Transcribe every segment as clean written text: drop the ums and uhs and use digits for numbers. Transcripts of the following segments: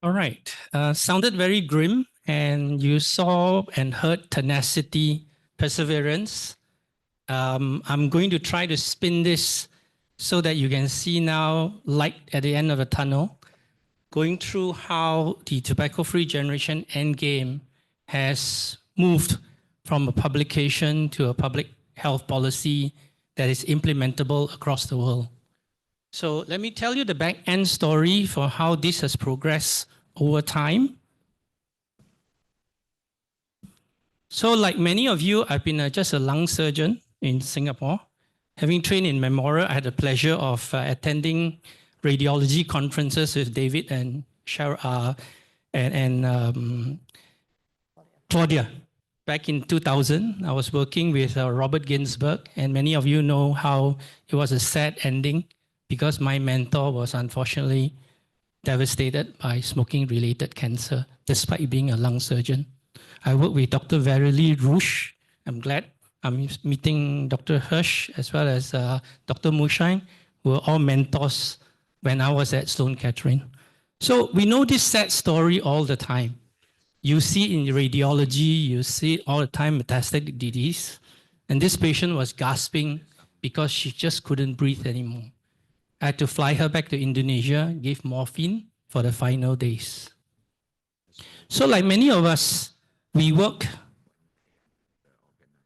All right. Sounded very grim, and you saw and heard tenacity, perseverance. I'm going to try to spin this so that you can see now light at the end of the tunnel, going through how the tobacco-free generation endgame has moved from a publication to a public health policy that is implementable across the world. So let me tell you the back end story for how this has progressed over time. So like many of you, I've been just a lung surgeon in Singapore. Having trained in Memorial, I had the pleasure of attending radiology conferences with David and Claudia. Back in 2000, I was working with Robert Ginsburg, and many of you know how it was a sad ending because my mentor was unfortunately devastated by smoking-related cancer, despite being a lung surgeon. I work with Dr. Verily Rouge. I'm glad I'm meeting Dr. Hirsch as well as Dr. Mushine, who were all mentors when I was at Sloan Kettering. So we know this sad story all the time. You see in radiology, you see all the time metastatic disease. And this patient was gasping because she just couldn't breathe anymore. I had to fly her back to Indonesia, give morphine for the final days. So like many of us, we work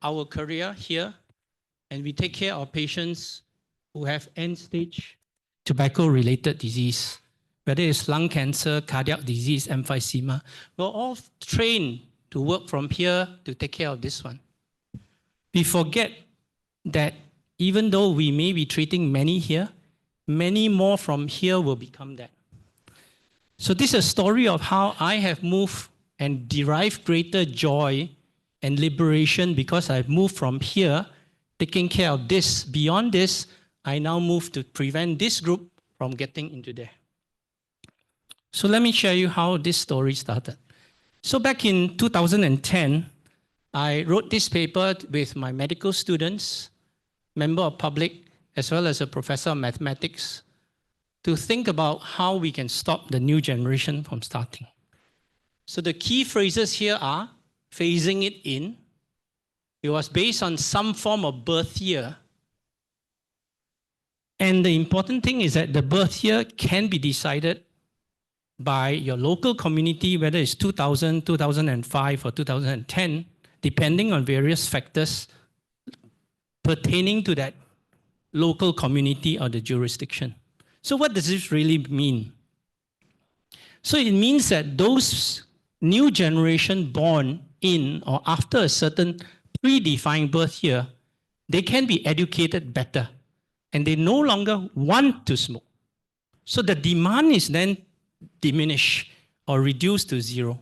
our career here, and we take care of patients who have end-stage tobacco-related disease, whether it's lung cancer, cardiac disease, emphysema. We're all trained to work from here to take care of this one. We forget that even though we may be treating many here, many more from here will become that. So this is a story of how I have moved and derived greater joy and liberation because I've moved from here, taking care of this. Beyond this, I now move to prevent this group from getting into there. So let me share you how this story started. So back in 2010, I wrote this paper with my medical students, member of public, as well as a professor of mathematics, to think about how we can stop the new generation from starting. So the key phrases here are phasing it in. It was based on some form of birth year. And the important thing is that the birth year can be decided by your local community, whether it's 2000, 2005, or 2010, depending on various factors pertaining to that local community or the jurisdiction. So what does this really mean? So it means that those new generation born in or after a certain predefined birth year, they can be educated better and they no longer want to smoke. So the demand is then diminished or reduced to zero.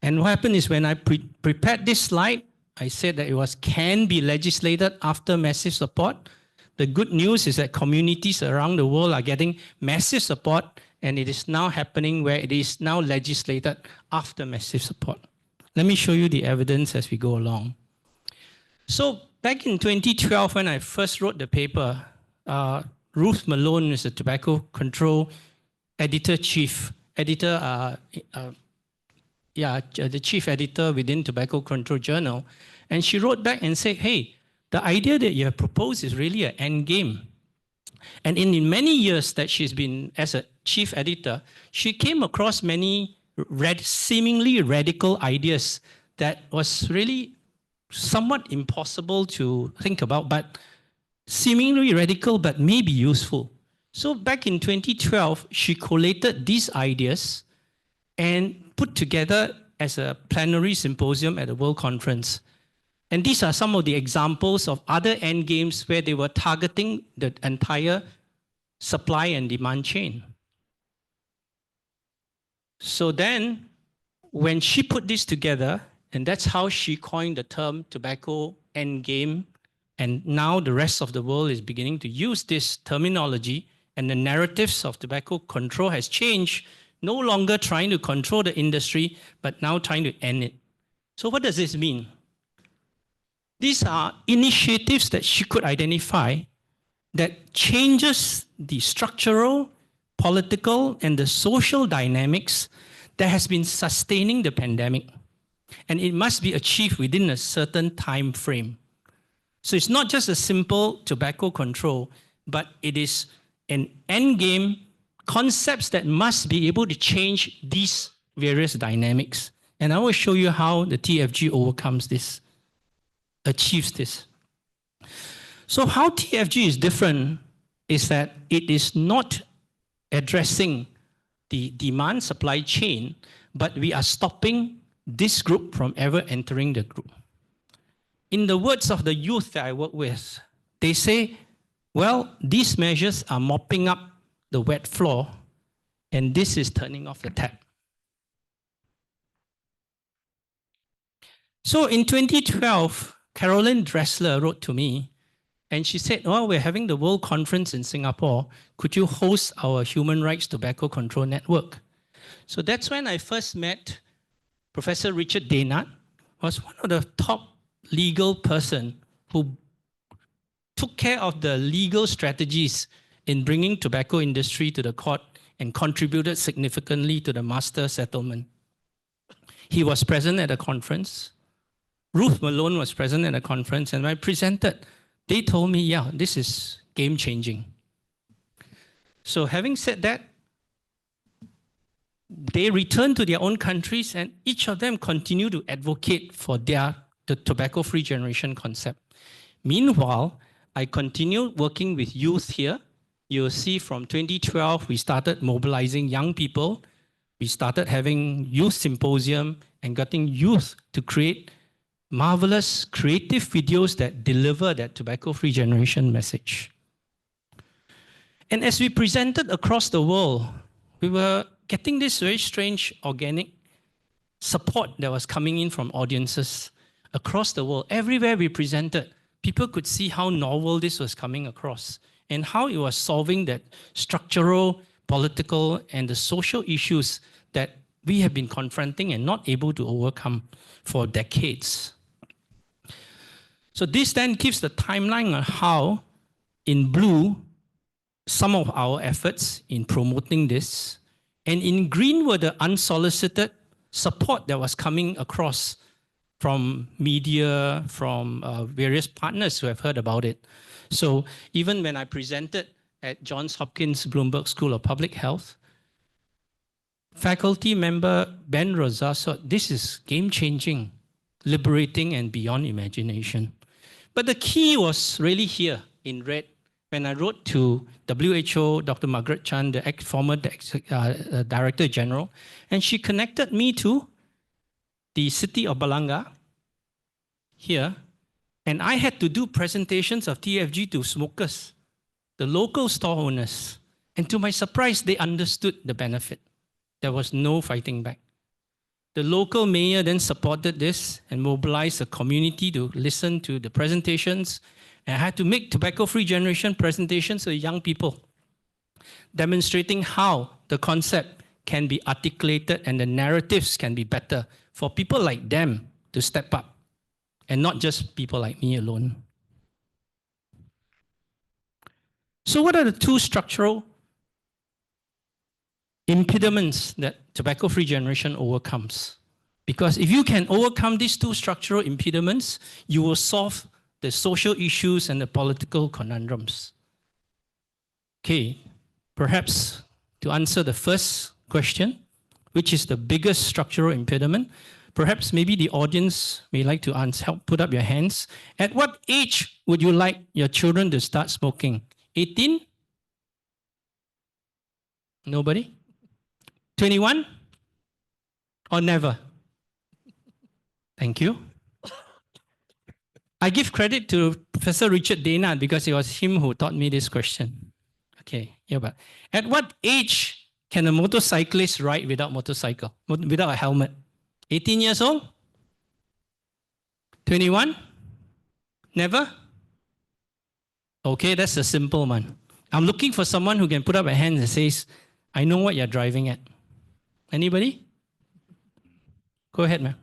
And what happened is when I prepared this slide, I said that it can be legislated after massive support. The good news is that communities around the world are getting massive support, and it is now happening where it is now legislated after massive support. Let me show you the evidence as we go along. So back in 2012, when I first wrote the paper, Ruth Malone is the tobacco control editor-chief, the chief editor within Tobacco Control Journal, and she wrote back and said, hey, the idea that you have proposed is really an end game. And in many years that she's been as a chief editor, she came across many seemingly radical ideas that was really somewhat impossible to think about, but seemingly radical, but maybe useful. So back in 2012, she collated these ideas and put together as a plenary symposium at the World Conference. And these are some of the examples of other end games where they were targeting the entire supply and demand chain. So then, when she put this together, and that's how she coined the term tobacco end game, and now the rest of the world is beginning to use this terminology, and the narratives of tobacco control has changed, no longer trying to control the industry, but now trying to end it. So what does this mean? These are initiatives that she could identify that changes the structural, political, and the social dynamics that has been sustaining the pandemic. And it must be achieved within a certain time frame. So it's not just a simple tobacco control, but it is an end game, concepts that must be able to change these various dynamics. And I will show you how the TFG overcomes this, achieves this. So how TFG is different is that it is not addressing the demand supply chain, but we are stopping this group from ever entering the group. In the words of the youth that I work with, they say, well, these measures are mopping up the wet floor, and this is turning off the tap. So in 2012, Caroline Dressler wrote to me, and she said, well, we're having the World Conference in Singapore. Could you host our Human Rights Tobacco Control Network? So that's when I first met Professor Richard Daynard, was one of the top legal person who took care of the legal strategies in bringing tobacco industry to the court and contributed significantly to the master settlement. He was present at the conference. Ruth Malone was present at the conference, and when I presented, they told me, yeah, this is game-changing. So having said that, they returned to their own countries, and each of them continue to advocate for the tobacco-free generation concept. Meanwhile, I continued working with youth here. You'll see from 2012, we started mobilizing young people. We started having youth symposium and getting youth to create marvelous creative videos that deliver that tobacco-free generation message. And as we presented across the world, we were getting this very strange organic support that was coming in from audiences across the world. Everywhere we presented, people could see how novel this was coming across and how it was solving that structural, political, and the social issues that we have been confronting and not able to overcome for decades. So this then gives the timeline on how, in blue, some of our efforts in promoting this, and in green were the unsolicited support that was coming across from media, from various partners who have heard about it. So even when I presented at Johns Hopkins Bloomberg School of Public Health, faculty member Ben Rosa said, this is game-changing, liberating, and beyond imagination. But the key was really here in red when I wrote to WHO, Dr. Margaret Chan, the former Director General, and she connected me to the city of Balanga here, and I had to do presentations of TFG to smokers, the local store owners. And to my surprise, they understood the benefit. There was no fighting back. The local mayor then supported this and mobilized the community to listen to the presentations. And I had to make tobacco-free generation presentations to young people, demonstrating how the concept can be articulated and the narratives can be better for people like them to step up, and not just people like me alone. So what are the two structural impediments that tobacco-free generation overcomes? Because if you can overcome these two structural impediments, you will solve the social issues and the political conundrums. Okay, perhaps to answer the first question, which is the biggest structural impediment, perhaps maybe the audience may like to help put up your hands. At what age would you like your children to start smoking? 18? Nobody? 21? Or never? Thank you. I give credit to Professor Richard Daynard because it was him who taught me this question. Okay, yeah, but at what age can a motorcyclist ride without a helmet? 18 years old? 21? Never? Okay, that's a simple one. I'm looking for someone who can put up a hand and says, I know what you're driving at. Anybody? Go ahead, ma'am.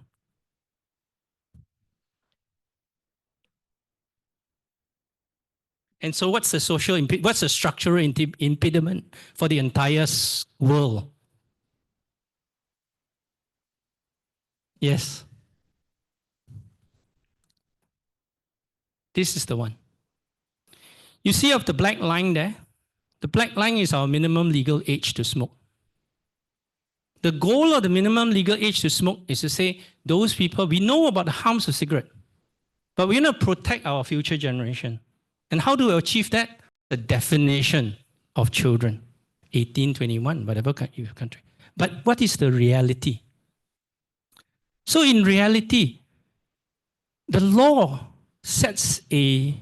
And so what's the what's the structural impediment for the entire world? Yes. This is the one. You see of the black line there? The black line is our minimum legal age to smoke. The goal of the minimum legal age to smoke is to say, those people, we know about the harms of cigarette, but we're going to protect our future generation. And how do we achieve that? The definition of children, 18, 21, whatever country. But what is the reality? So in reality, the law sets a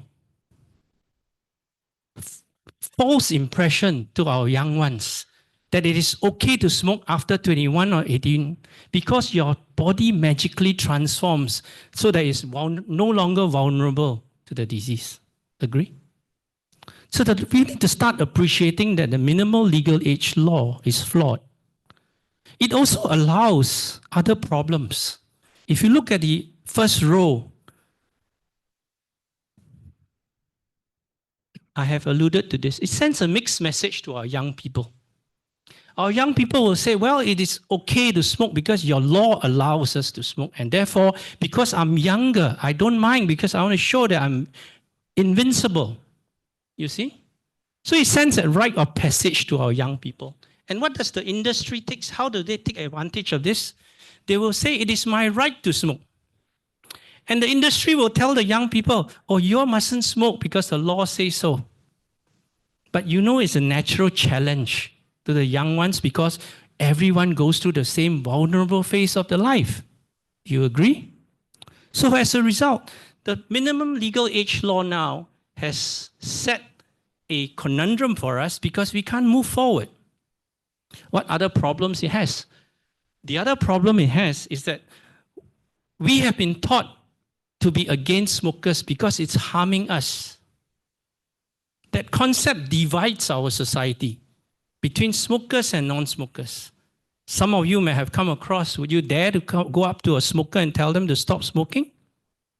false impression to our young ones that it is okay to smoke after 21 or 18 because your body magically transforms so that it's no longer vulnerable to the disease. Agree? So that we need to start appreciating that the minimal legal age law is flawed. It also allows other problems. If you look at the first row, I have alluded to this. It sends a mixed message to our young people. Our young people will say, well, it is okay to smoke because your law allows us to smoke. And therefore, because I'm younger, I don't mind because I want to show that I'm invincible. You see? So it sends a rite of passage to our young people. And what does the industry take? How do they take advantage of this? They will say, it is my right to smoke. And the industry will tell the young people, oh, you mustn't smoke because the law says so. But you know it's a natural challenge to the young ones because everyone goes through the same vulnerable phase of the life. Do you agree? So as a result, the minimum legal age law now has set a conundrum for us because we can't move forward. What other problems it has? The other problem it has is that we have been taught to be against smokers because it's harming us. That concept divides our society between smokers and non-smokers. Some of you may have come across, would you dare to go up to a smoker and tell them to stop smoking?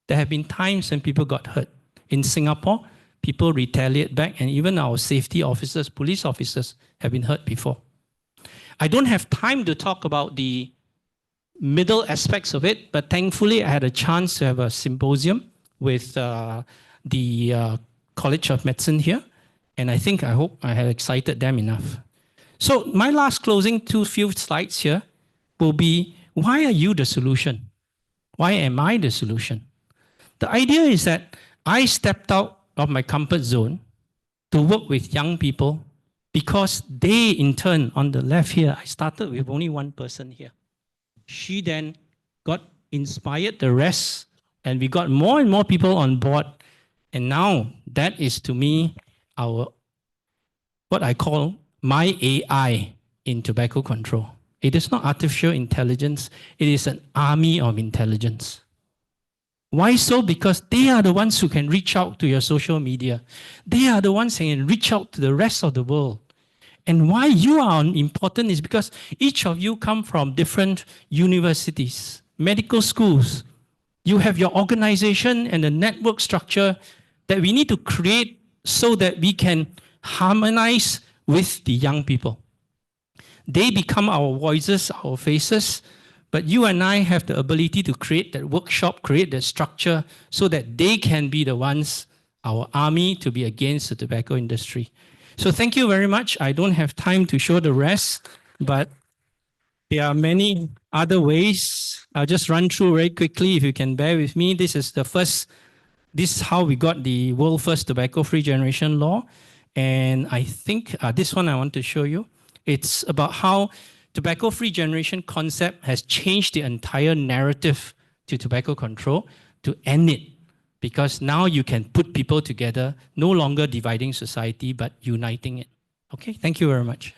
There have been times when people got hurt. In Singapore, people retaliate back, and even our safety officers, police officers, have been hurt before. I don't have time to talk about the middle aspects of it, but thankfully I had a chance to have a symposium with the College of Medicine here, and I hope I have excited them enough. So my last closing few slides here will be, why are you the solution? Why am I the solution? The idea is that I stepped out of my comfort zone to work with young people because they, in turn, on the left here, I started with only one person here. She then got inspired the rest, and we got more and more people on board. And now that is, to me, what I call my AI in tobacco control. It is not artificial intelligence. It is an army of intelligence. Why so? Because they are the ones who can reach out to your social media. They are the ones who can reach out to the rest of the world. And why you are important is because each of you come from different universities, medical schools. You have your organization and the network structure that we need to create so that we can harmonize with the young people. They become our voices, our faces, but you and I have the ability to create that workshop, create that structure so that they can be the ones, our army, to be against the tobacco industry. So thank you very much. I don't have time to show the rest, but there are many other ways. I'll just run through very quickly if you can bear with me. This is how we got the world first tobacco-free generation law. And I think this one I want to show you. It's about how tobacco-free generation concept has changed the entire narrative to tobacco control to end it. Because now you can put people together, no longer dividing society, but uniting it. Okay, thank you very much.